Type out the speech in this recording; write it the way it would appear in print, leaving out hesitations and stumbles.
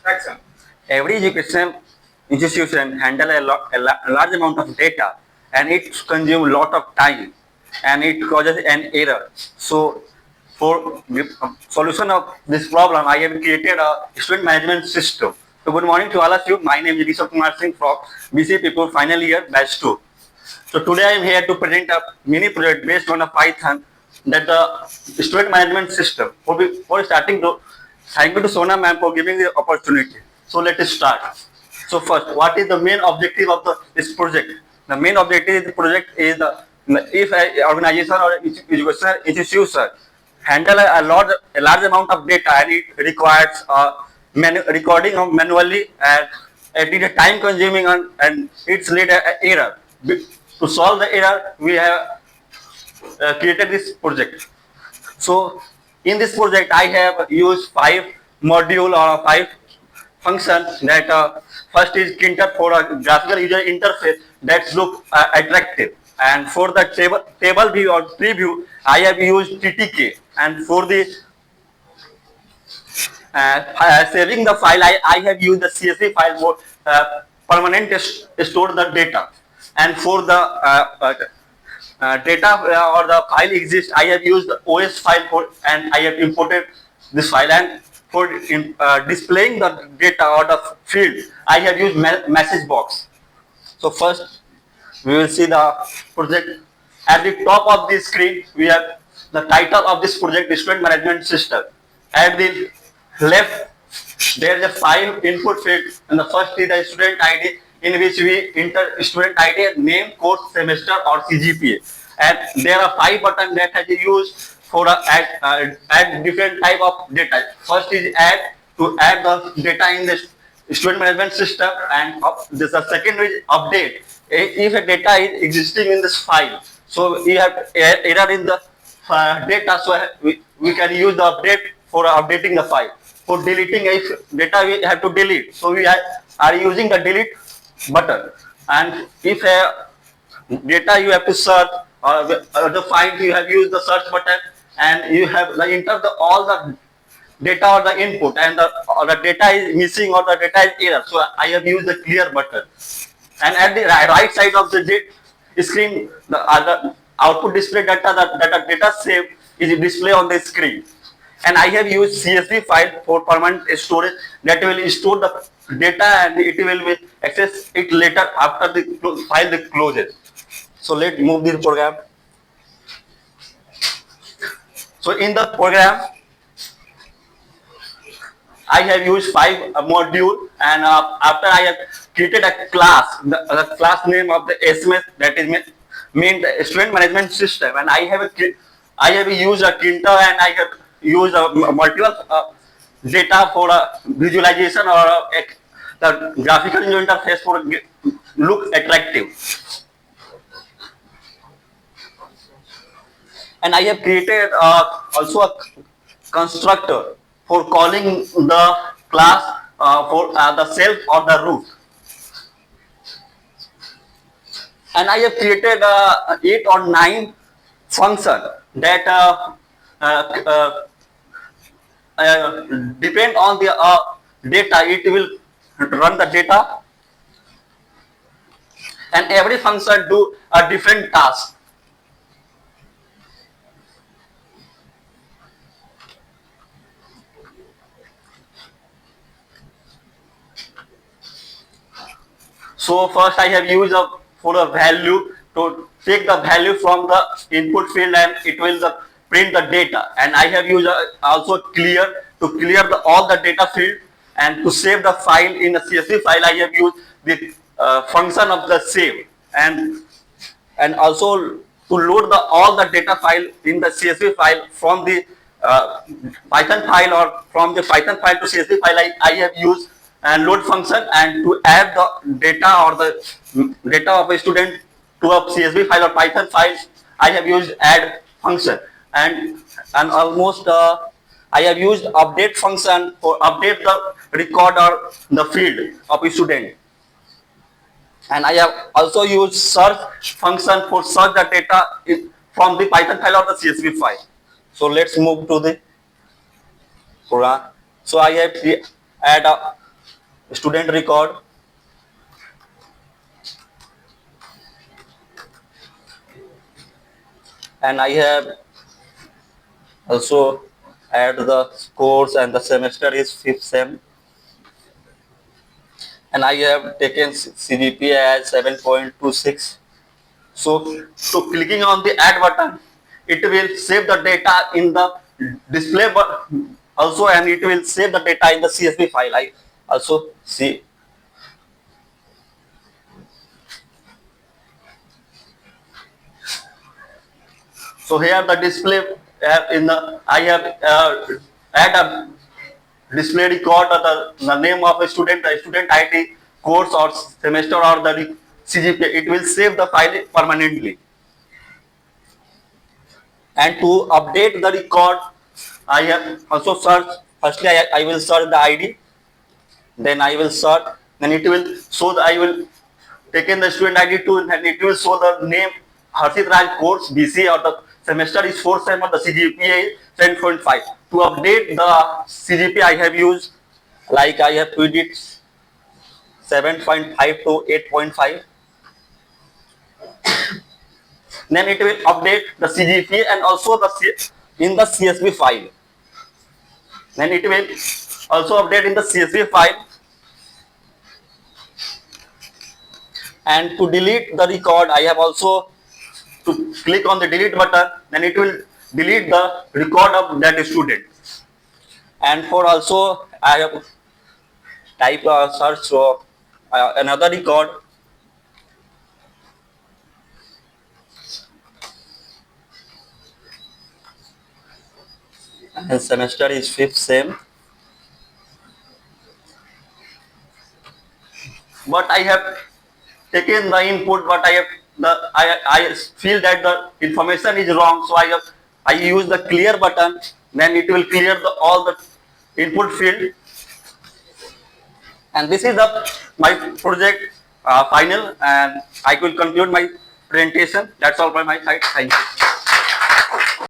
Action. Every education institution handle a large amount of data, and it consumes a lot of time, and it causes an error. So, for the solution of this problem, I have created a student management system. So, good morning to all of you. My name is Rishabh Kumar Singh from BC People Final Year Batch 2. So today I am here to present a mini project based on a Python that the student management system. For starting, thank you to Sona ma'am for giving the opportunity. So let us start. So first, what is the main objective of this project? The main objective of the project is if an organization or educational institution handle a large amount of data and it requires recording of manually and it is time consuming and it's lead a error. To solve the error, we have created this project. So in this project, I have used 5 module or 5 functions that first is Kinter for a graphical user interface that look attractive. And for the table view or preview, I have used TTK. And for the saving the file, I have used the CSV file for permanent store the data. And for the data or the file exists, I have used the OS file for, and I have imported this file. And for displaying the data or the field, I have used message box. So first, we will see the project. At the top of the screen, we have the title of this project, Student Management System. At the left, there is a 5 input field, and the first is the student ID, in which we enter student ID, name, course, semester, or CGPA. And there are 5 buttons that has used for add different type of data. First is add, to add the data in the student management system, and this the second is update. If a data is existing in this file, so we have error in the data, so we can use the update for updating the file. For deleting, if data we have to delete, so we are using the delete button. And if data you have to search or the find, you have used the search button, and you have enter all the data or the input, and the data is missing or the data is error, so I have used the clear button. And at the right side of the screen, the output display data, that data saved is display on the screen. And I have used CSV file for permanent storage that will store the data, and it will be access it later after the file closes. So let's move this program. So in the program, I have used 5 module, and after I have created a class, the class name of the SMS, that is mean the student management system, and I have used a Kinter, and I have used a multiple data for visualization or the graphical user interface for look attractive. And I have created also a constructor for calling the class for the self or the root. And I have created 8 or 9 function that depend on the data, it will run the data, and every function do a different task. So first I have used for a value to take the value from the input field, and it will print the data. And I have used also clear to clear all the data field, and to save the file in the CSV file, I have used the function of the save, and also to load all the data file in the CSV file from the Python file, or from the Python file to CSV file, I have used and load function, and to add the data or the data of a student to a CSV file or Python file, I have used add function, and almost I have used update function for update the record or the field of a student. And I have also used search function for search the data from the Python file or the CSV file. So let's move to the program. So I have add student record, and I have also add the course and the semester is 5th sem, and I have taken CGPA as 7.26. So clicking on the add button, it will save the data in the display also, and it will save the data in the CSV file. I also see. So here the display in the I have add a display record the name of a student, the student ID, course or semester or the CGPA. It will save the file permanently. And to update the record, I have also search. Firstly, I will search the ID. Then I will search. Then it will show the I will take in the student ID too, and it will show the name Harshit Raj course BC or the semester is 4th sem or the CGPA is 10.5. To update the CGPA, I have used like I have put it 7.5 to 8.5. Then it will update the CGPA and also in the CSV file. Then it will also update in the CSV file. And to delete the record, I have also to click on the delete button. Then it will delete the record of that student. And for also, I have type search for another record. And semester is 5th sem. But I have taken the input, but I feel that the information is wrong, so I use the clear button. Then it will clear all the input field. And this is my project final, and I will conclude my presentation. That's all by my side. Thank you.